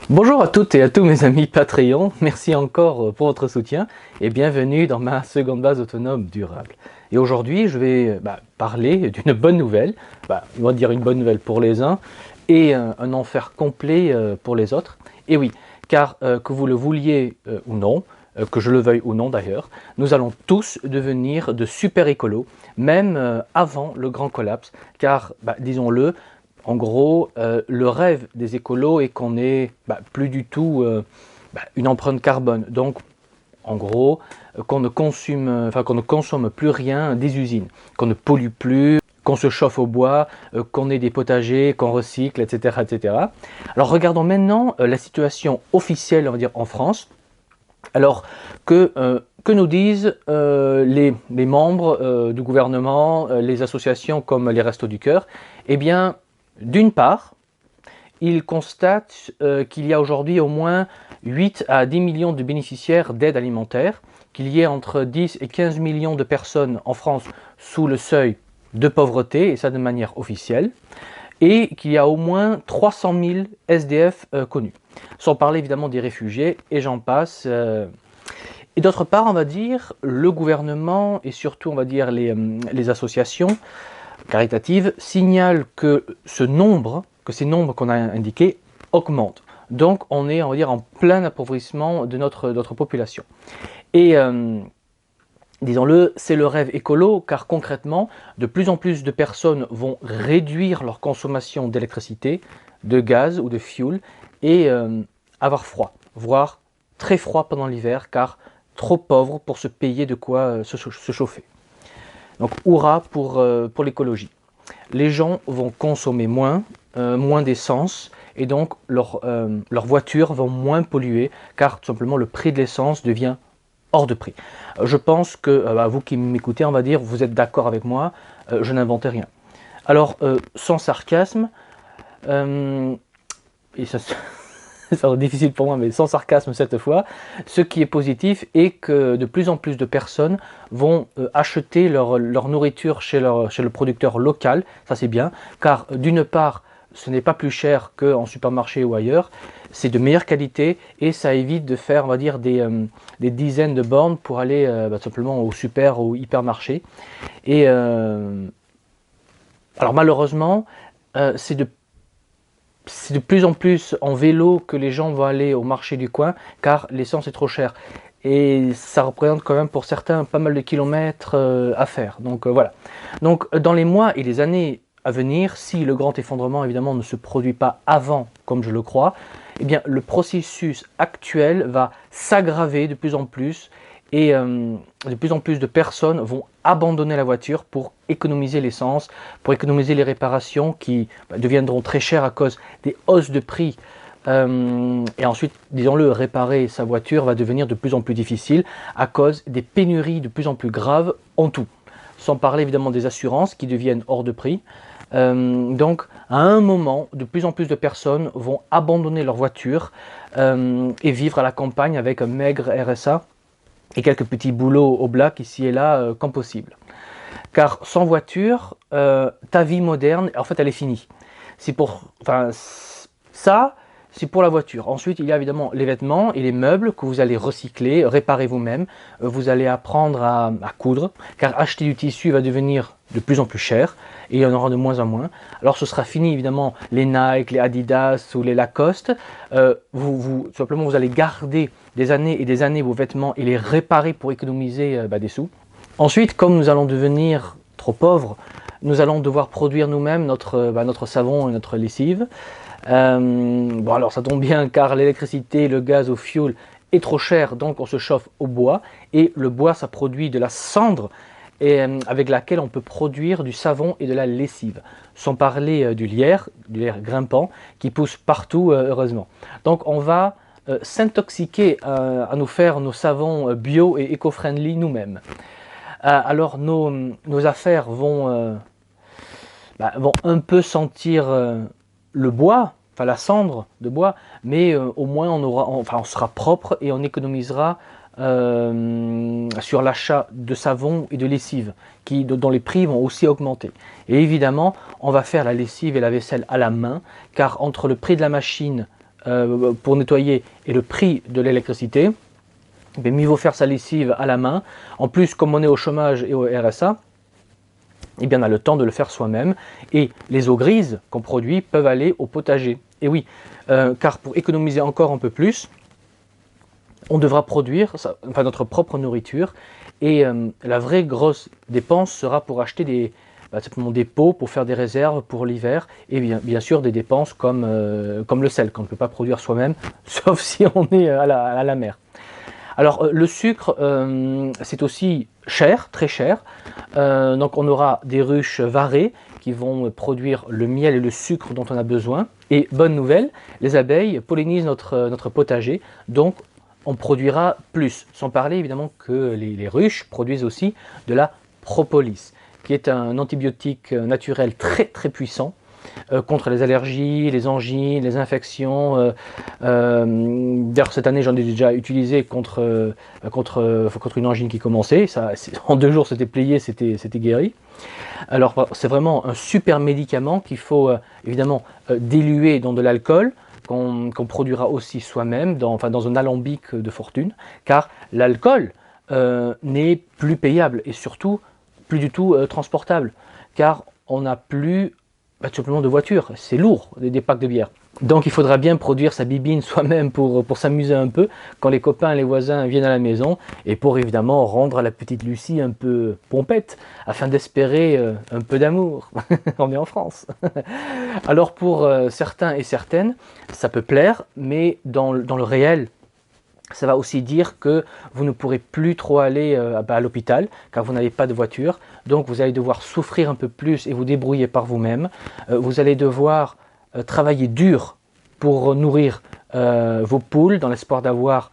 Bonjour à toutes et à tous mes amis Patreon, merci encore pour votre soutien et bienvenue dans ma seconde base autonome durable. Et aujourd'hui je vais parler d'une bonne nouvelle, on va dire une bonne nouvelle pour les uns et un enfer complet pour les autres. Et oui, car que vous le vouliez ou non, que je le veuille ou non d'ailleurs, nous allons tous devenir de super écolos, même avant le grand collapse, car disons-le, en gros, le rêve des écolos est qu'on ait plus du tout une empreinte carbone. Donc, en gros, qu'on ne consomme plus rien des usines, qu'on ne pollue plus, qu'on se chauffe au bois, qu'on ait des potagers, qu'on recycle, etc., etc. Alors, regardons maintenant la situation officielle, on va dire, en France. Alors, que nous disent les membres du gouvernement, les associations comme les Restos du Cœur? Eh bien, d'une part, ils constatent qu'il y a aujourd'hui au moins 8 à 10 millions de bénéficiaires d'aide alimentaire, qu'il y ait entre 10 et 15 millions de personnes en France sous le seuil de pauvreté, et ça de manière officielle, et qu'il y a au moins 300 000 SDF connus, sans parler évidemment des réfugiés, et j'en passe. Et d'autre part, on va dire, le gouvernement et surtout, on va dire, les associations caritatives signalent que ces nombres qu'on a indiqués augmentent. Donc, on est, on va dire, en plein appauvrissement de notre population. Et disons-le, c'est le rêve écolo, car concrètement, de plus en plus de personnes vont réduire leur consommation d'électricité, de gaz ou de fuel, et avoir froid, voire très froid pendant l'hiver, car trop pauvres pour se payer de quoi se chauffer. Donc, hurrah pour l'écologie. Les gens vont consommer moins d'essence, et donc leurs voitures vont moins polluer, car tout simplement le prix de l'essence devient hors de prix. Je pense que vous qui m'écoutez, on va dire, vous êtes d'accord avec moi, je n'invente rien. Alors, sans sarcasme, et ça va être difficile pour moi, mais sans sarcasme cette fois, ce qui est positif est que de plus en plus de personnes vont acheter leur nourriture chez le producteur local, ça c'est bien, car d'une part, ce n'est pas plus cher qu'en supermarché ou ailleurs, c'est de meilleure qualité et ça évite de faire, on va dire, des dizaines de bornes pour aller simplement au super ou hypermarché. Et alors malheureusement, c'est de plus en plus en vélo que les gens vont aller au marché du coin, car l'essence est trop chère. Et ça représente quand même pour certains pas mal de kilomètres à faire. Donc voilà. Donc dans les mois et les années à venir, si le grand effondrement évidemment ne se produit pas avant, comme je le crois, eh bien le processus actuel va s'aggraver de plus en plus et de plus en plus de personnes vont abandonner la voiture pour économiser l'essence, pour économiser les réparations qui deviendront très chères à cause des hausses de prix. Et ensuite, disons-le, réparer sa voiture va devenir de plus en plus difficile à cause des pénuries de plus en plus graves en tout. Sans parler évidemment des assurances qui deviennent hors de prix. Donc, à un moment, de plus en plus de personnes vont abandonner leur voiture et vivre à la campagne avec un maigre RSA et quelques petits boulots au black ici et là quand possible. Car sans voiture, ta vie moderne, en fait, elle est finie. C'est pour la voiture. Ensuite, il y a évidemment les vêtements et les meubles que vous allez recycler, réparer vous-même. Vous allez apprendre à coudre, car acheter du tissu va devenir de plus en plus cher et il y en aura de moins en moins. Alors ce sera fini évidemment les Nike, les Adidas ou les Lacoste. Simplement vous allez garder des années et des années vos vêtements et les réparer pour économiser des sous. Ensuite, comme nous allons devenir trop pauvres, nous allons devoir produire nous-mêmes notre savon et notre lessive. Bon alors ça tombe bien car l'électricité, le gaz au fioul est trop cher, donc on se chauffe au bois. Et le bois, ça produit de la cendre et, avec laquelle on peut produire du savon et de la lessive. Sans parler du lierre grimpant qui pousse partout heureusement. Donc on va s'intoxiquer à nous faire nos savons bio et éco-friendly nous-mêmes. Alors nos affaires vont un peu sentir le bois, enfin la cendre de bois, mais au moins on sera propre et on économisera sur l'achat de savon et de lessive, dont les prix vont aussi augmenter. Et évidemment, on va faire la lessive et la vaisselle à la main, car entre le prix de la machine pour nettoyer et le prix de l'électricité, mieux vaut faire sa lessive à la main. En plus, comme on est au chômage et au RSA, eh bien, on a le temps de le faire soi-même. Et les eaux grises qu'on produit peuvent aller au potager. Et oui, car pour économiser encore un peu plus, on devra produire notre propre nourriture. Et la vraie grosse dépense sera pour acheter simplement des pots pour faire des réserves pour l'hiver. Et bien sûr des dépenses comme le sel, qu'on ne peut pas produire soi-même, sauf si on est à la mer. Alors le sucre, c'est aussi cher, très cher. Donc on aura des ruches varées qui vont produire le miel et le sucre dont on a besoin. Et bonne nouvelle, les abeilles pollinisent notre potager, donc on produira plus. Sans parler évidemment que les ruches produisent aussi de la propolis, qui est un antibiotique naturel très très puissant, contre les allergies, les angines, les infections. D'ailleurs, cette année, j'en ai déjà utilisé contre une angine qui commençait. En 2 jours, c'était plié, c'était guéri. Alors, c'est vraiment un super médicament qu'il faut évidemment diluer dans de l'alcool, qu'on produira aussi soi-même dans un alambic de fortune, car l'alcool n'est plus payable et surtout plus du tout transportable, car on n'a plus tout simplement de voitures, c'est lourd, des packs de bière. Donc il faudra bien produire sa bibine soi-même pour s'amuser un peu quand les copains et les voisins viennent à la maison, et pour évidemment rendre la petite Lucie un peu pompette, afin d'espérer un peu d'amour. On est en France. Alors pour certains et certaines, ça peut plaire, mais dans le réel, ça va aussi dire que vous ne pourrez plus trop aller à l'hôpital car vous n'avez pas de voiture. Donc vous allez devoir souffrir un peu plus et vous débrouiller par vous-même. Vous allez devoir travailler dur pour nourrir vos poules dans l'espoir d'avoir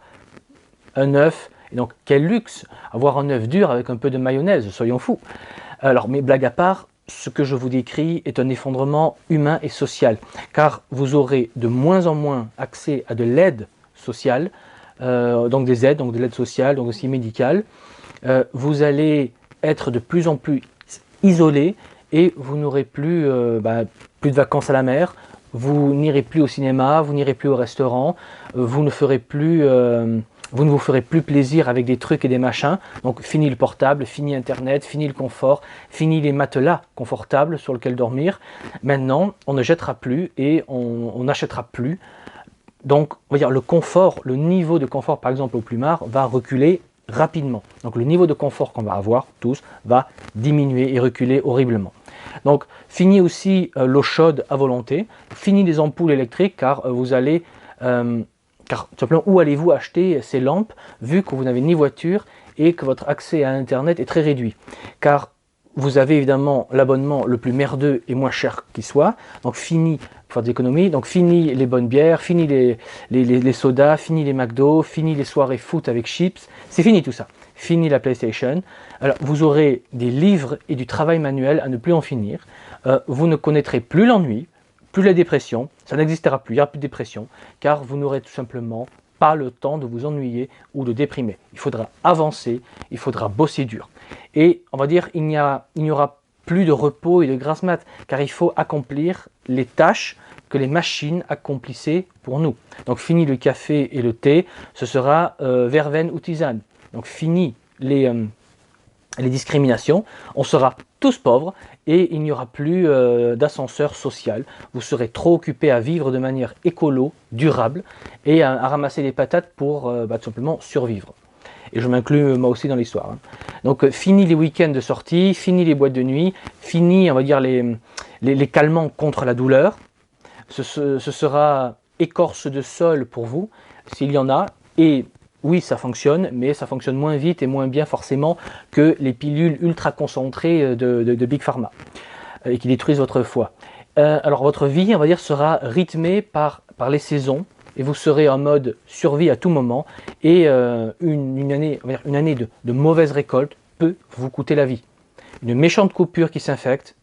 un œuf. Et donc quel luxe, avoir un œuf dur avec un peu de mayonnaise, soyons fous. Alors mais blague à part, ce que je vous décris est un effondrement humain et social, car vous aurez de moins en moins accès à de l'aide sociale, donc des aides, donc de l'aide sociale, donc aussi médicale. Vous allez être de plus en plus isolé et vous n'aurez plus de vacances à la mer, vous n'irez plus au cinéma, vous n'irez plus au restaurant, vous ne vous ferez plus plaisir avec des trucs et des machins. Donc fini le portable, fini internet, fini le confort, fini les matelas confortables sur lesquels dormir. Maintenant, on ne jettera plus et on n'achètera plus. Donc, on va dire le confort, le niveau de confort par exemple au plumard va reculer rapidement. Donc le niveau de confort qu'on va avoir tous va diminuer et reculer horriblement. Donc fini aussi l'eau chaude à volonté, fini les ampoules électriques car vous allez, car tout simplement où allez-vous acheter ces lampes vu que vous n'avez ni voiture et que votre accès à internet est très réduit. Car vous avez évidemment l'abonnement le plus merdeux et moins cher qui soit, donc fini, faire des économies, donc fini les bonnes bières, fini les sodas, fini les McDo, fini les soirées foot avec chips, c'est fini tout ça, fini la PlayStation. Alors vous aurez des livres et du travail manuel à ne plus en finir, vous ne connaîtrez plus l'ennui, plus la dépression, ça n'existera plus, il n'y aura plus de dépression, car vous n'aurez tout simplement pas le temps de vous ennuyer ou de déprimer. Il faudra avancer, il faudra bosser dur. Et on va dire il n'y aura plus de repos et de grasse mat, car il faut accomplir les tâches que les machines accomplissaient pour nous. Donc fini le café et le thé, ce sera verveine ou tisane. Donc fini les discriminations, on sera tous pauvres et il n'y aura plus d'ascenseur social. Vous serez trop occupés à vivre de manière écolo, durable et à ramasser des patates pour tout simplement survivre. Et je m'inclus moi aussi dans l'histoire. Donc fini les week-ends de sortie, fini les boîtes de nuit, fini on va dire les calmants contre la douleur. Ce sera écorce de sol pour vous, s'il y en a, et oui, ça fonctionne, mais ça fonctionne moins vite et moins bien forcément que les pilules ultra concentrées de Big Pharma et qui détruisent votre foie. Alors votre vie, on va dire, sera rythmée par les saisons et vous serez en mode survie à tout moment et une année de mauvaise récolte peut vous coûter la vie. Une méchante coupure qui s'infecte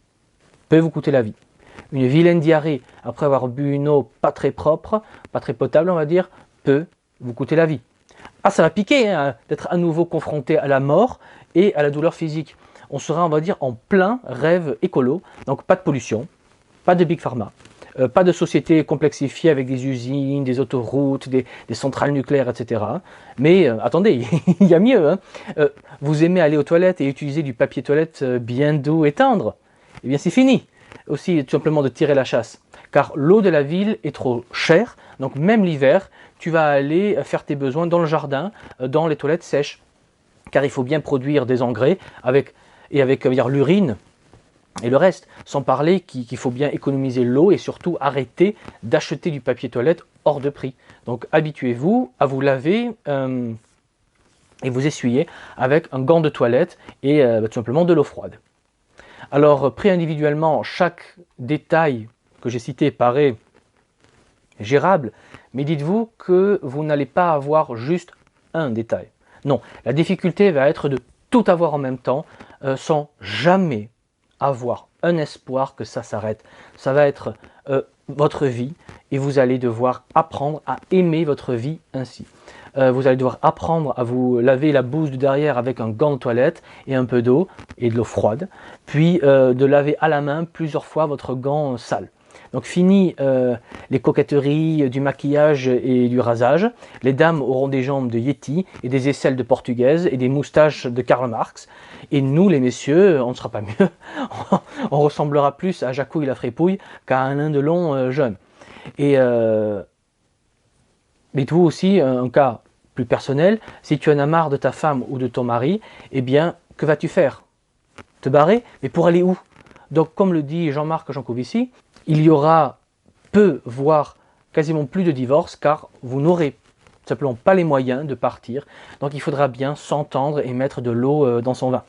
peut vous coûter la vie. Une vilaine diarrhée après avoir bu une eau pas très propre, pas très potable on va dire, peut vous coûter la vie. Ah, ça va piquer hein, d'être à nouveau confronté à la mort et à la douleur physique. On sera, on va dire, en plein rêve écolo, donc pas de pollution, pas de Big Pharma, Pas de société complexifiée avec des usines, des autoroutes, des centrales nucléaires, etc. Mais attendez, il y a mieux. Hein. Vous aimez aller aux toilettes et utiliser du papier toilette bien doux et tendre? Eh bien c'est fini. Aussi tout simplement de tirer la chasse. Car l'eau de la ville est trop chère, donc même l'hiver, tu vas aller faire tes besoins dans le jardin, dans les toilettes sèches. Car il faut bien produire des engrais avec l'urine et le reste, sans parler qu'il faut bien économiser l'eau et surtout arrêter d'acheter du papier toilette hors de prix. Donc habituez-vous à vous laver et vous essuyer avec un gant de toilette et tout simplement de l'eau froide. Alors pris individuellement, chaque détail que j'ai cité paraît gérable, mais dites-vous que vous n'allez pas avoir juste un détail. Non, la difficulté va être de tout avoir en même temps sans jamais avoir un espoir que ça s'arrête. Ça va être votre vie et vous allez devoir apprendre à aimer votre vie ainsi. Vous allez devoir apprendre à vous laver la bouse du derrière avec un gant de toilette et un peu d'eau et de l'eau froide, puis de laver à la main plusieurs fois votre gant sale. Donc fini les coquetteries, du maquillage et du rasage. Les dames auront des jambes de Yeti et des aisselles de Portugaise et des moustaches de Karl Marx. Et nous, les messieurs, on ne sera pas mieux. On ressemblera plus à Jacouille la frépouille qu'à un nain de long jeune. Et dites-vous aussi, un cas plus personnel, si tu en as marre de ta femme ou de ton mari, eh bien, que vas-tu faire? Te barrer? Mais pour aller où? Donc, comme le dit Jean-Marc Jancovici, il y aura peu, voire quasiment plus de divorces, car vous n'aurez simplement pas les moyens de partir. Donc il faudra bien s'entendre et mettre de l'eau dans son vin.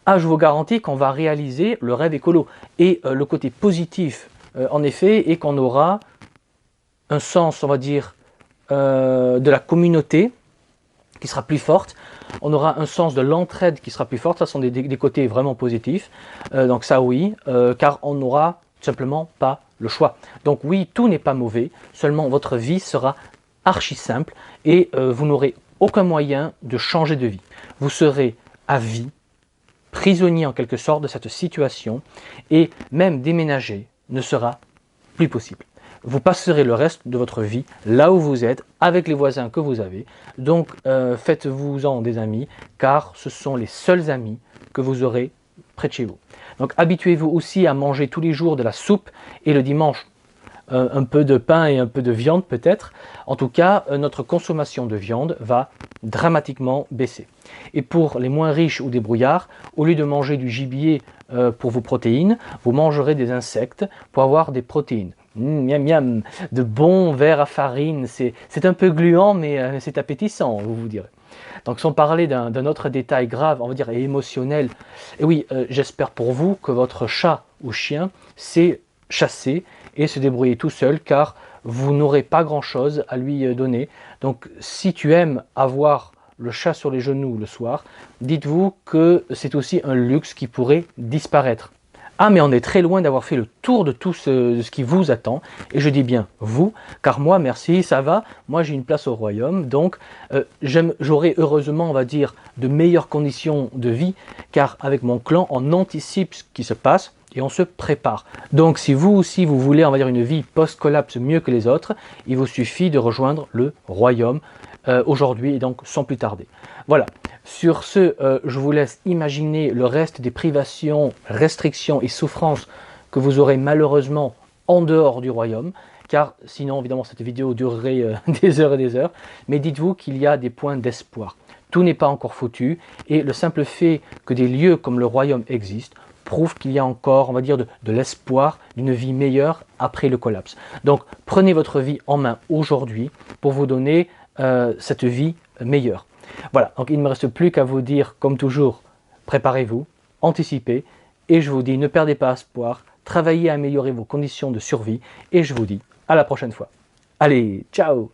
Ah, je vous garantis qu'on va réaliser le rêve écolo. Et le côté positif, en effet, est qu'on aura un sens, on va dire, de la communauté qui sera plus forte. On aura un sens de l'entraide qui sera plus forte. Ça sont des côtés vraiment positifs. Donc ça oui, car on n'aura simplement pas le choix. Donc oui, tout n'est pas mauvais, seulement votre vie sera archi simple et vous n'aurez aucun moyen de changer de vie. Vous serez à vie, prisonnier en quelque sorte de cette situation et même déménager ne sera plus possible. Vous passerez le reste de votre vie là où vous êtes, avec les voisins que vous avez. Donc faites-vous-en des amis, car ce sont les seuls amis que vous aurez près de chez vous. Donc habituez-vous aussi à manger tous les jours de la soupe et le dimanche un peu de pain et un peu de viande peut-être. En tout cas, notre consommation de viande va dramatiquement baisser. Et pour les moins riches ou des brouillards, au lieu de manger du gibier pour vos protéines, vous mangerez des insectes pour avoir des protéines. Miam miam, de bons verres à farine, c'est un peu gluant mais c'est appétissant, vous direz. Donc sans parler d'un autre détail grave, on va dire, et émotionnel, et oui, j'espère pour vous que votre chat ou chien sait chasser et se débrouiller tout seul, car vous n'aurez pas grand chose à lui donner. Donc si tu aimes avoir le chat sur les genoux le soir, dites-vous que c'est aussi un luxe qui pourrait disparaître. Ah, mais on est très loin d'avoir fait le tour de tout ce qui vous attend, et je dis bien vous, car moi, merci, ça va, moi j'ai une place au royaume, donc j'aurai heureusement, on va dire, de meilleures conditions de vie, car avec mon clan, on anticipe ce qui se passe, et on se prépare. Donc si vous aussi, vous voulez, on va dire, une vie post-collapse mieux que les autres, il vous suffit de rejoindre le royaume aujourd'hui, et donc sans plus tarder. Voilà. Sur ce, je vous laisse imaginer le reste des privations, restrictions et souffrances que vous aurez malheureusement en dehors du royaume, car sinon, évidemment, cette vidéo durerait des heures et des heures. Mais dites-vous qu'il y a des points d'espoir. Tout n'est pas encore foutu, et le simple fait que des lieux comme le royaume existent prouve qu'il y a encore, on va dire, de l'espoir d'une vie meilleure après le collapse. Donc, prenez votre vie en main aujourd'hui pour vous donner cette vie meilleure. Voilà, donc il ne me reste plus qu'à vous dire, comme toujours, préparez-vous, anticipez, et je vous dis, ne perdez pas espoir, travaillez à améliorer vos conditions de survie, et je vous dis à la prochaine fois. Allez, ciao!